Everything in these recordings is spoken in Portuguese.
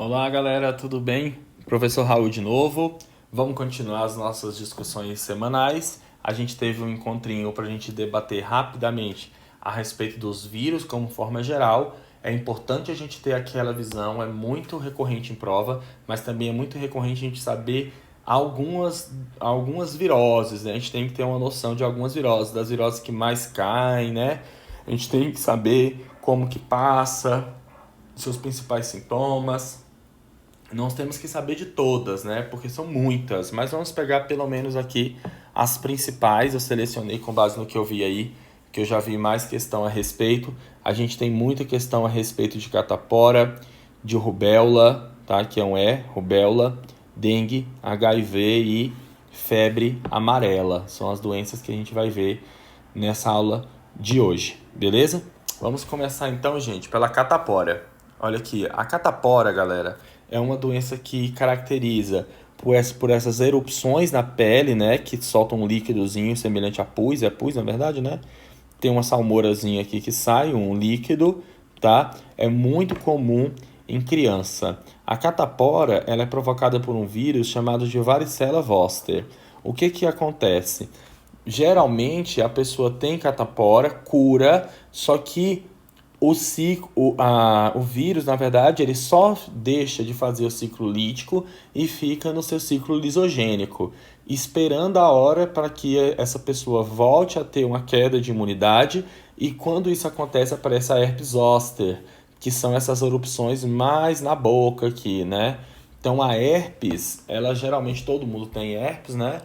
Olá, galera, tudo bem? Professor Raul de novo. Vamos continuar as nossas discussões semanais. A gente teve um encontrinho para a gente debater rapidamente a respeito dos vírus como forma geral. É importante a gente ter aquela visão, é muito recorrente em prova, mas também é muito recorrente a gente saber algumas viroses, né? A gente tem que ter uma noção de algumas viroses, das viroses que mais caem, né? A gente tem que saber como que passa, seus principais sintomas. Nós temos que saber de todas, né? Porque são muitas, mas vamos pegar pelo menos aqui as principais. Eu selecionei com base no que eu vi aí, que eu já vi mais questão a respeito. A gente tem muita questão a respeito de catapora, de rubéola, tá? Que é um rubéola, dengue, HIV e febre amarela. São as doenças que a gente vai ver nessa aula de hoje, beleza? Vamos começar então, gente, pela catapora. Olha aqui, a catapora, galera, é uma doença que caracteriza por essas erupções na pele, né, que soltam um líquidozinho semelhante a pus, é pus na verdade, né? Tem uma salmourazinha aqui que sai, um líquido, tá? É muito comum em criança. A catapora, ela é provocada por um vírus chamado de varicela zoster. O que que acontece? Geralmente a pessoa tem catapora, cura, só que o vírus, na verdade, ele só deixa de fazer o ciclo lítico e fica no seu ciclo lisogênico, esperando a hora para que essa pessoa volte a ter uma queda de imunidade, e quando isso acontece aparece a herpes zoster, que são essas erupções mais na boca aqui, né? Então a herpes, ela geralmente todo mundo tem herpes, né?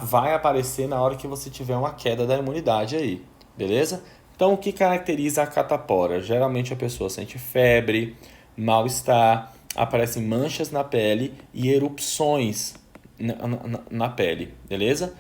Vai aparecer na hora que você tiver uma queda da imunidade aí, beleza? Então, o que caracteriza a catapora? Geralmente a pessoa sente febre, mal-estar, aparecem manchas na pele e erupções na pele, beleza?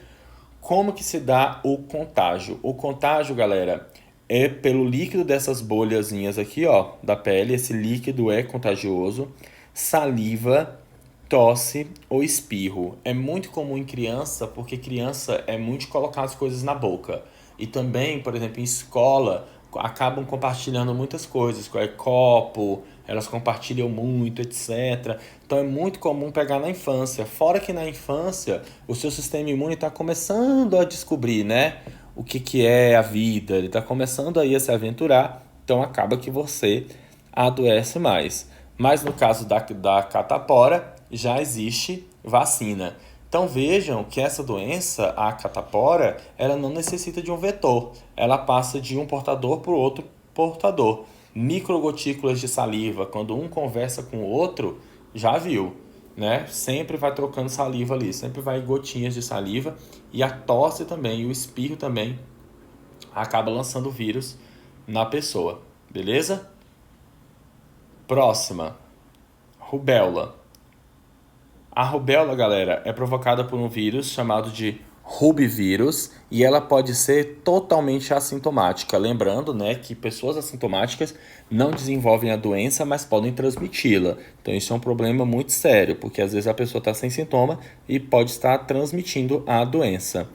Como que se dá o contágio? O contágio, galera, é pelo líquido dessas bolhazinhas aqui, ó, da pele. Esse líquido é contagioso. Saliva, tosse ou espirro. É muito comum em criança, porque criança é muito de colocar as coisas na boca. E também, por exemplo, em escola, acabam compartilhando muitas coisas, copo, elas compartilham muito, etc. Então é muito comum pegar na infância. Fora que na infância o seu sistema imune está começando a descobrir, né, o que, que é a vida, ele está começando aí a se aventurar, então acaba que você adoece mais. Mas no caso da catapora, já existe vacina. Então vejam que essa doença, a catapora, ela não necessita de um vetor. Ela passa de um portador para o outro portador. Microgotículas de saliva, quando um conversa com o outro, já viu, né? Sempre vai trocando saliva ali, sempre vai gotinhas de saliva. E a tosse também, e o espirro também, acaba lançando vírus na pessoa, beleza? Próxima, rubéola. A rubéola, galera, é provocada por um vírus chamado de rubivírus e ela pode ser totalmente assintomática. Lembrando, né, que pessoas assintomáticas não desenvolvem a doença, mas podem transmiti-la. Então isso é um problema muito sério, porque às vezes a pessoa está sem sintoma e pode estar transmitindo a doença.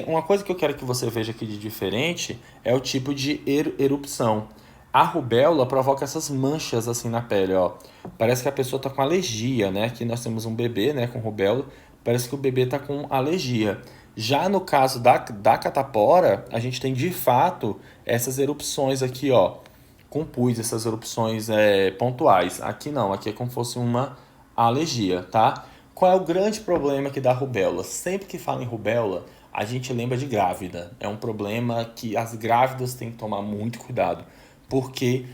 Uma coisa que eu quero que você veja aqui de diferente é o tipo de erupção. A rubéola provoca essas manchas assim na pele, ó. Parece que a pessoa tá com alergia, né? Aqui nós temos um bebê, né, com rubéola. Parece que o bebê tá com alergia. Já no caso da catapora, a gente tem de fato essas erupções aqui, ó, com pus, essas erupções pontuais. Aqui não, aqui é como se fosse uma alergia, tá? Qual é o grande problema que dá rubéola? Sempre que fala em rubéola, a gente lembra de grávida. É um problema que as grávidas têm que tomar muito cuidado, porque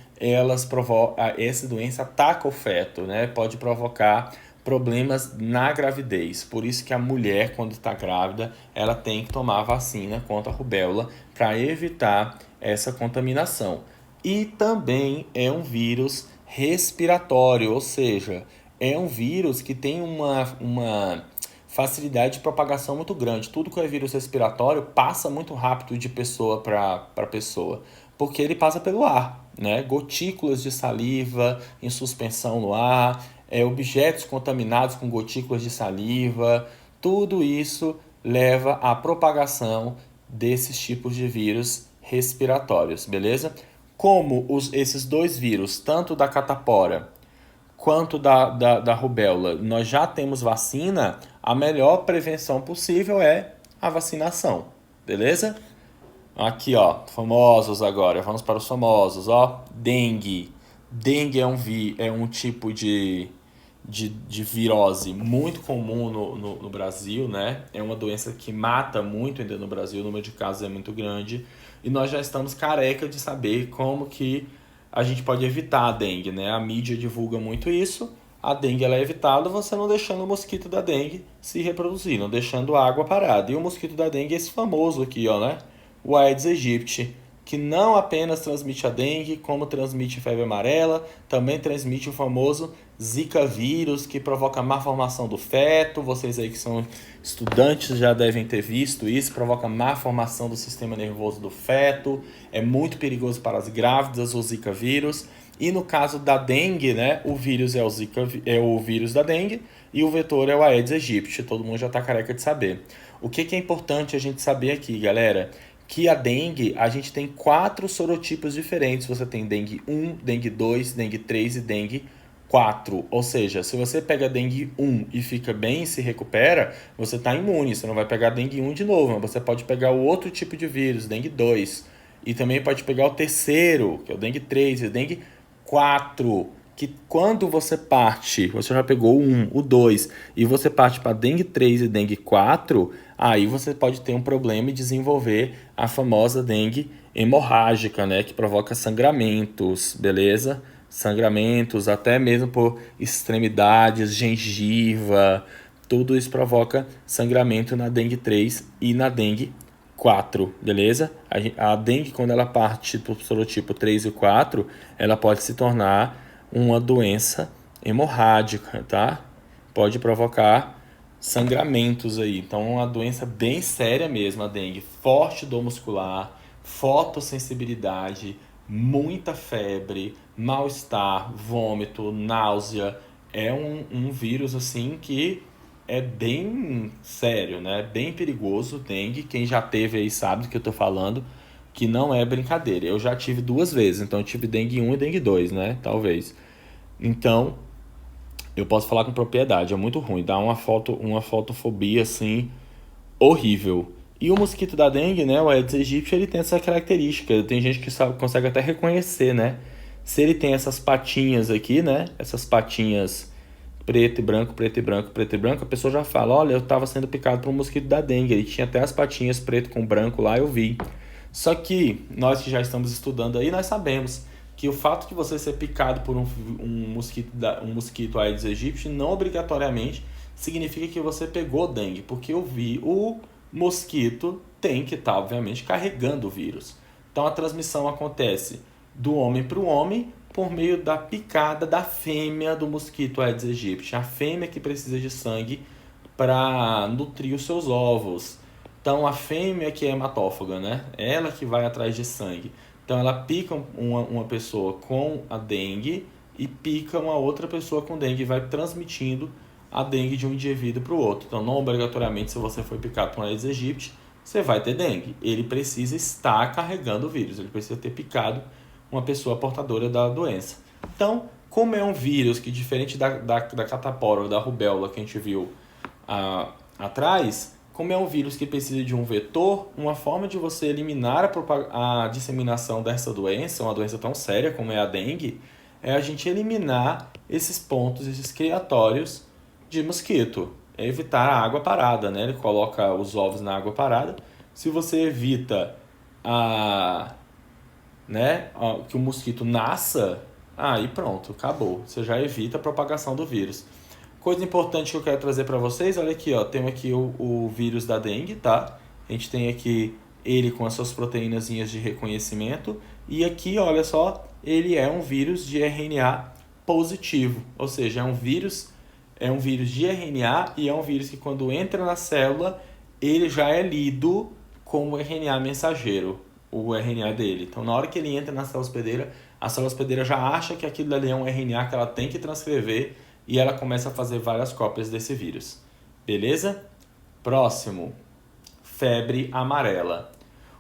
essa doença ataca o feto, né? Pode provocar problemas na gravidez. Por isso que a mulher, quando está grávida, ela tem que tomar a vacina contra a rubéola para evitar essa contaminação. E também é um vírus respiratório, ou seja, é um vírus que tem uma facilidade de propagação muito grande. Tudo que é vírus respiratório passa muito rápido de pessoa para pessoa, porque ele passa pelo ar, né? Gotículas de saliva em suspensão no ar, objetos contaminados com gotículas de saliva, tudo isso leva à propagação desses tipos de vírus respiratórios, beleza? Como esses dois vírus, tanto da catapora quanto da rubéola nós já temos vacina, a melhor prevenção possível é a vacinação, beleza? Aqui, ó, famosos agora, vamos para os famosos, ó. Dengue. Dengue é um tipo de virose muito comum no Brasil, né? É uma doença que mata muito ainda no Brasil, o número de casos é muito grande. E nós já estamos careca de saber como que a gente pode evitar a dengue, né? A mídia divulga muito isso. A dengue ela é evitada você não deixando o mosquito da dengue se reproduzir, não deixando a água parada. E o mosquito da dengue é esse famoso aqui, ó, né? O Aedes aegypti, que não apenas transmite a dengue, como transmite febre amarela, também transmite o famoso Zika vírus, que provoca má formação do feto. Vocês aí que são estudantes já devem ter visto isso, provoca má formação do sistema nervoso do feto, é muito perigoso para as grávidas, o Zika vírus. E no caso da dengue, né, o vírus é o vírus da dengue e o vetor é o Aedes aegypti, todo mundo já está careca de saber. O que é importante a gente saber aqui, galera? Que a dengue, a gente tem 4 sorotipos diferentes. Você tem dengue 1, dengue 2, dengue 3 e dengue 4. Ou seja, se você pega dengue 1 e fica bem e se recupera, você está imune. Você não vai pegar dengue 1 de novo, mas você pode pegar o outro tipo de vírus, dengue 2. E também pode pegar o terceiro, que é o dengue 3 e o dengue 4. Que quando você parte, você já pegou o 1, o 2, e você parte para dengue 3 e dengue 4, aí você pode ter um problema e desenvolver a famosa dengue hemorrágica, né, que provoca sangramentos, beleza? Sangramentos, até mesmo por extremidades, gengiva, tudo isso provoca sangramento na dengue 3 e na dengue 4, beleza? A dengue, quando ela parte do sorotipo 3 e 4, ela pode se tornar uma doença hemorrágica, tá? Pode provocar sangramentos aí. Então, é uma doença bem séria mesmo, a dengue. Forte dor muscular, fotossensibilidade, muita febre, mal-estar, vômito, náusea. É um vírus, assim, que é bem sério, né? Bem perigoso, dengue. Quem já teve aí sabe do que eu tô falando, que não é brincadeira. Eu já tive 2 vezes, então eu tive dengue 1 e dengue 2, né? Talvez. Então, eu posso falar com propriedade, é muito ruim, dá uma fotofobia assim horrível. E o mosquito da dengue, né, o Aedes aegypti, ele tem essa característica, tem gente que sabe, consegue até reconhecer, né? Se ele tem essas patinhas aqui, né, essas patinhas preto e branco, preto e branco, preto e branco, a pessoa já fala, olha, eu estava sendo picado por um mosquito da dengue, ele tinha até as patinhas preto com branco lá, eu vi. Só que nós que já estamos estudando aí, nós sabemos que o fato de você ser picado por um mosquito Aedes aegypti não obrigatoriamente significa que você pegou dengue, porque o mosquito tem que estar, obviamente, carregando o vírus. Então a transmissão acontece do homem para o homem por meio da picada da fêmea do mosquito Aedes aegypti. A fêmea que precisa de sangue para nutrir os seus ovos. Então a fêmea que é hematófaga, né? Ela que vai atrás de sangue. Então ela pica uma pessoa com a dengue e pica uma outra pessoa com dengue e vai transmitindo a dengue de um indivíduo para o outro. Então não obrigatoriamente se você foi picado por Aedes aegypti, você vai ter dengue. Ele precisa estar carregando o vírus, ele precisa ter picado uma pessoa portadora da doença. Então, como é um vírus que diferente da catapora ou da rubéola que a gente viu atrás, como é um vírus que precisa de um vetor, uma forma de você eliminar a disseminação dessa doença, uma doença tão séria como é a dengue, é a gente eliminar esses pontos, esses criatórios de mosquito. É evitar a água parada, né? Ele coloca os ovos na água parada. Se você evita que o mosquito nasça, aí pronto, acabou. Você já evita a propagação do vírus. Coisa importante que eu quero trazer para vocês, olha aqui, ó, temos aqui o vírus da dengue, tá? A gente tem aqui ele com as suas proteínazinhas de reconhecimento e aqui, olha só, ele é um vírus de RNA positivo, ou seja, é um vírus de RNA e é um vírus que quando entra na célula, ele já é lido como RNA mensageiro, o RNA dele. Então, na hora que ele entra na célula hospedeira, a célula hospedeira já acha que aquilo ali é um RNA que ela tem que transcrever e ela começa a fazer várias cópias desse vírus. Beleza? Próximo, febre amarela.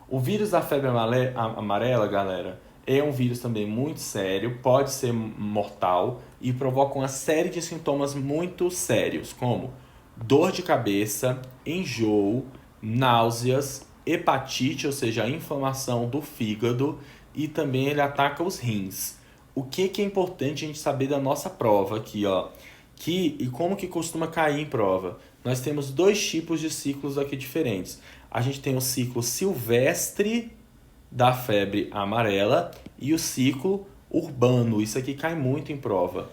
O vírus da febre amarela, galera, É um vírus também muito sério, pode ser mortal e provoca uma série de sintomas muito sérios, como dor de cabeça, enjoo, náuseas, hepatite, ou seja, a inflamação do fígado, e também ele ataca os rins. O que é importante a gente saber da nossa prova aqui, ó? E como que costuma cair em prova? Nós temos dois tipos de ciclos aqui diferentes. A gente tem o ciclo silvestre da febre amarela e o ciclo urbano. Isso aqui cai muito em prova.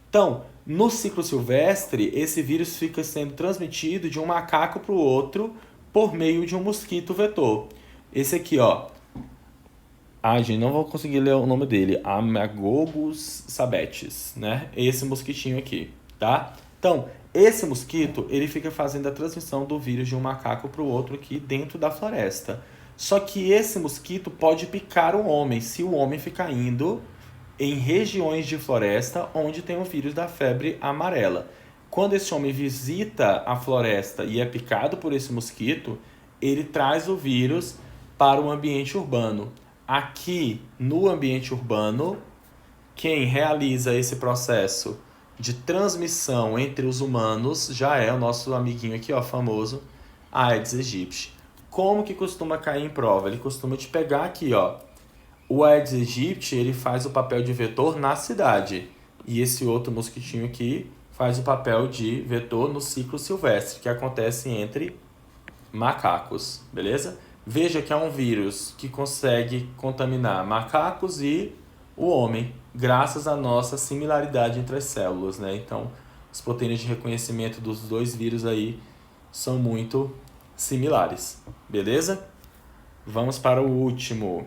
Então, no ciclo silvestre, esse vírus fica sendo transmitido de um macaco para o outro por meio de um mosquito vetor. Esse aqui, ó. Gente, não vou conseguir ler o nome dele. Amagogos sabetes, né? Esse mosquitinho aqui, tá? Então, esse mosquito, ele fica fazendo a transmissão do vírus de um macaco para o outro aqui dentro da floresta. Só que esse mosquito pode picar o homem, se o homem ficar indo em regiões de floresta onde tem o vírus da febre amarela. Quando esse homem visita a floresta e é picado por esse mosquito, ele traz o vírus para o ambiente urbano. Aqui, no ambiente urbano, quem realiza esse processo de transmissão entre os humanos já é o nosso amiguinho aqui, ó, famoso, Aedes aegypti. Como que costuma cair em prova? Ele costuma te pegar aqui, ó. O Aedes aegypti, ele faz o papel de vetor na cidade. E esse outro mosquitinho aqui faz o papel de vetor no ciclo silvestre, que acontece entre macacos, beleza? Veja que é um vírus que consegue contaminar macacos e o homem, graças à nossa similaridade entre as células, né? Então, as proteínas de reconhecimento dos dois vírus aí são muito similares, beleza? Vamos para o último.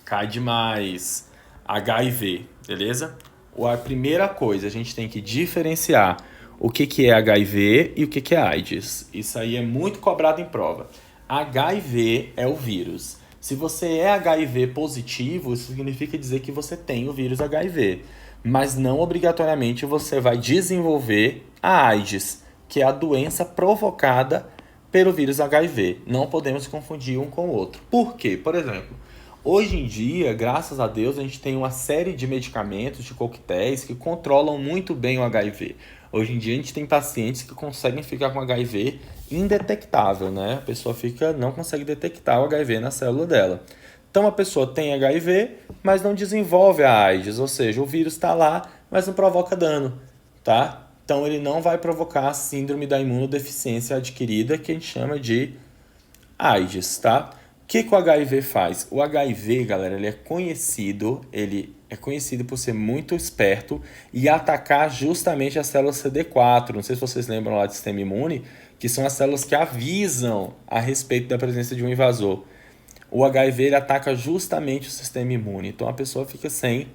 Cai demais. HIV, beleza? A primeira coisa, a gente tem que diferenciar o que é HIV e o que é AIDS. Isso aí é muito cobrado em prova. HIV é o vírus. Se você é HIV positivo, isso significa dizer que você tem o vírus HIV. Mas não obrigatoriamente você vai desenvolver a AIDS, que é a doença provocada pelo vírus HIV. Não podemos confundir um com o outro. Por quê? Por exemplo, hoje em dia, graças a Deus, a gente tem uma série de medicamentos, de coquetéis, que controlam muito bem o HIV. Hoje em dia, a gente tem pacientes que conseguem ficar com HIV indetectável, né? A pessoa não consegue detectar o HIV na célula dela. Então, a pessoa tem HIV, mas não desenvolve a AIDS, ou seja, o vírus está lá, mas não provoca dano, tá? Então, ele não vai provocar a síndrome da imunodeficiência adquirida, que a gente chama de AIDS, tá? O que o HIV faz? O HIV, galera, ele é conhecido por ser muito esperto e atacar justamente as células CD4. Não sei se vocês lembram lá do sistema imune, que são as células que avisam a respeito da presença de um invasor. O HIV ele ataca justamente o sistema imune, então a pessoa fica sem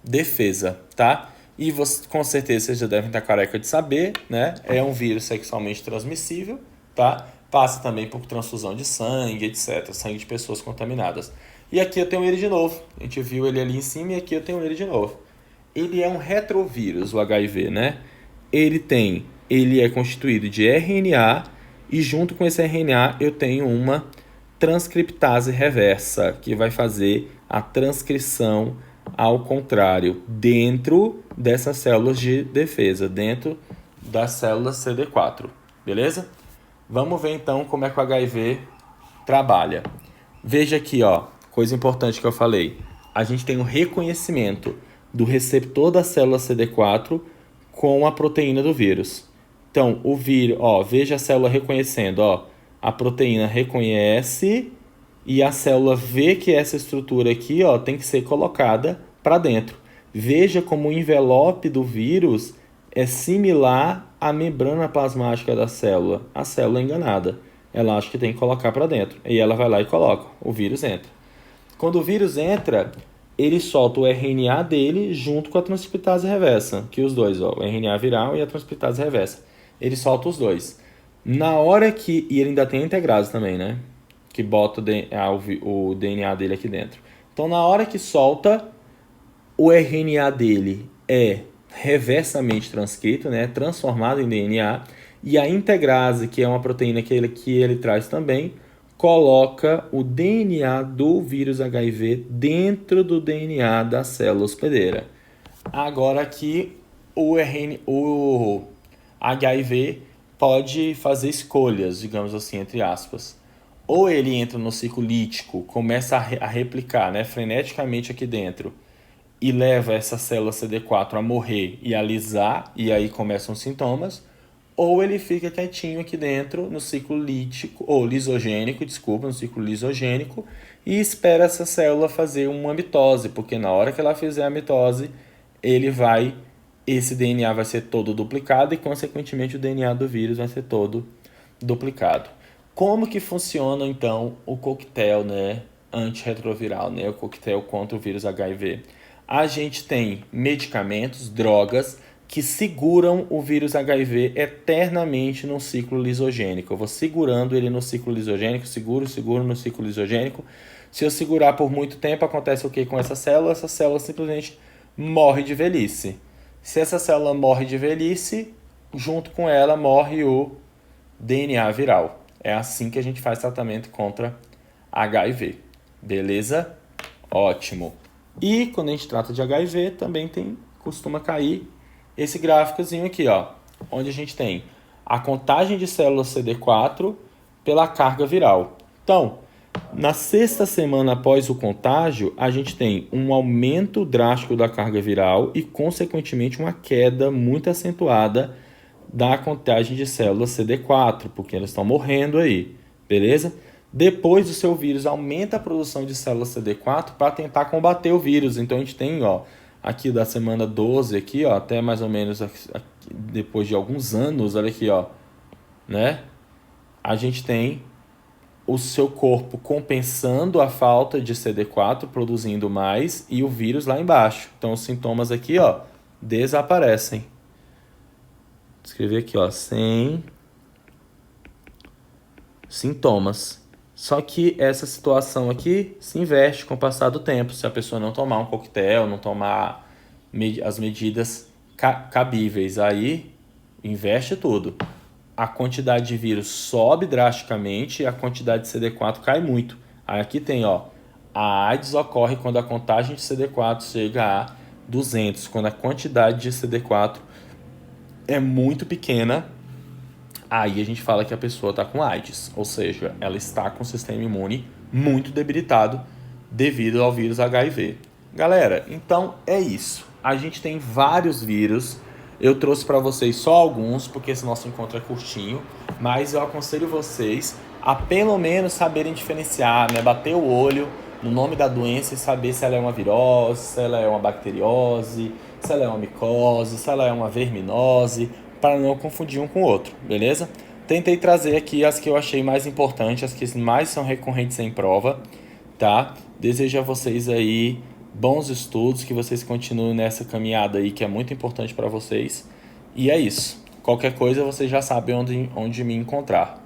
defesa, tá? E você, com certeza vocês já devem estar careca de saber, né? É um vírus sexualmente transmissível, tá? Passa também por transfusão de sangue, etc. Sangue de pessoas contaminadas. E aqui eu tenho ele de novo. A gente viu ele ali em cima e aqui eu tenho ele de novo. Ele é um retrovírus, o HIV, né? Ele é constituído de RNA e junto com esse RNA eu tenho uma transcriptase reversa, que vai fazer a transcrição ao contrário, dentro dessas células de defesa, dentro das células CD4, beleza? Vamos ver então como é que o HIV trabalha. Veja aqui, ó, coisa importante que eu falei. A gente tem o reconhecimento do receptor da célula CD4 com a proteína do vírus. Então, o vírus, ó, veja a célula reconhecendo, ó, a proteína reconhece e a célula vê que essa estrutura aqui, ó, tem que ser colocada para dentro. Veja como o envelope do vírus é similar à membrana plasmática da célula. A célula é enganada. Ela acha que tem que colocar para dentro. E ela vai lá e coloca. O vírus entra. Quando o vírus entra, ele solta o RNA dele junto com a transcriptase reversa. Que os dois, ó, o RNA viral e a transcriptase reversa. Ele solta os dois. Na hora que... E ele ainda tem a integrase também, né? Que bota o DNA dele aqui dentro. Então, na hora que solta, o RNA dele é reversamente transcrito, né? Transformado em DNA. E a integrase, que é uma proteína que ele traz também, coloca o DNA do vírus HIV dentro do DNA da célula hospedeira. Agora aqui o HIV pode fazer escolhas, digamos assim, entre aspas. Ou ele entra no ciclo lítico, começa a replicar, né, freneticamente aqui dentro, e leva essa célula CD4 a morrer e a lisar, e aí começam os sintomas, ou ele fica quietinho aqui dentro no ciclo lítico, ou lisogênico, desculpa, no ciclo lisogênico, e espera essa célula fazer uma mitose, porque na hora que ela fizer a mitose, esse DNA vai ser todo duplicado e, consequentemente, o DNA do vírus vai ser todo duplicado. Como que funciona, então, o coquetel, né, antirretroviral, né, o coquetel contra o vírus HIV? A gente tem medicamentos, drogas, que seguram o vírus HIV eternamente no ciclo lisogênico. Eu vou segurando ele no ciclo lisogênico, seguro no ciclo lisogênico. Se eu segurar por muito tempo, acontece o que com essa célula? Essa célula simplesmente morre de velhice. Se essa célula morre de velhice, junto com ela morre o DNA viral. É assim que a gente faz tratamento contra HIV. Beleza? Ótimo. E quando a gente trata de HIV, também costuma cair esse gráficozinho aqui, ó, onde a gente tem a contagem de células CD4 pela carga viral. Então, na sexta semana após o contágio, a gente tem um aumento drástico da carga viral e, consequentemente, uma queda muito acentuada da contagem de células CD4, porque elas estão morrendo aí, beleza? Depois o seu vírus aumenta a produção de células CD4 para tentar combater o vírus. Então a gente tem, ó, aqui da semana 12 aqui, ó, até mais ou menos aqui, depois de alguns anos, olha aqui, ó, né? A gente tem o seu corpo compensando a falta de CD4, produzindo mais, e o vírus lá embaixo. Então os sintomas aqui, ó, desaparecem. Vou escrever aqui, ó, sem sintomas. Só que essa situação aqui se inverte com o passar do tempo. Se a pessoa não tomar um coquetel, não tomar as medidas cabíveis, aí inverte tudo. A quantidade de vírus sobe drasticamente e a quantidade de CD4 cai muito. Aí aqui tem, ó, a AIDS ocorre quando a contagem de CD4 chega a 200, quando a quantidade de CD4 é muito pequena. Aí a gente fala que a pessoa está com AIDS, ou seja, ela está com o sistema imune muito debilitado devido ao vírus HIV. Galera, então é isso. A gente tem vários vírus. Eu trouxe para vocês só alguns, porque esse nosso encontro é curtinho, mas eu aconselho vocês a pelo menos saberem diferenciar, né? Bater o olho no nome da doença e saber se ela é uma virose, se ela é uma bacteriose, se ela é uma micose, se ela é uma verminose, para não confundir um com o outro, beleza? Tentei trazer aqui as que eu achei mais importantes, as que mais são recorrentes em prova, tá? Desejo a vocês aí bons estudos, que vocês continuem nessa caminhada aí que é muito importante para vocês. E é isso. Qualquer coisa vocês já sabem onde me encontrar.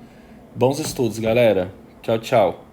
Bons estudos, galera. Tchau, tchau.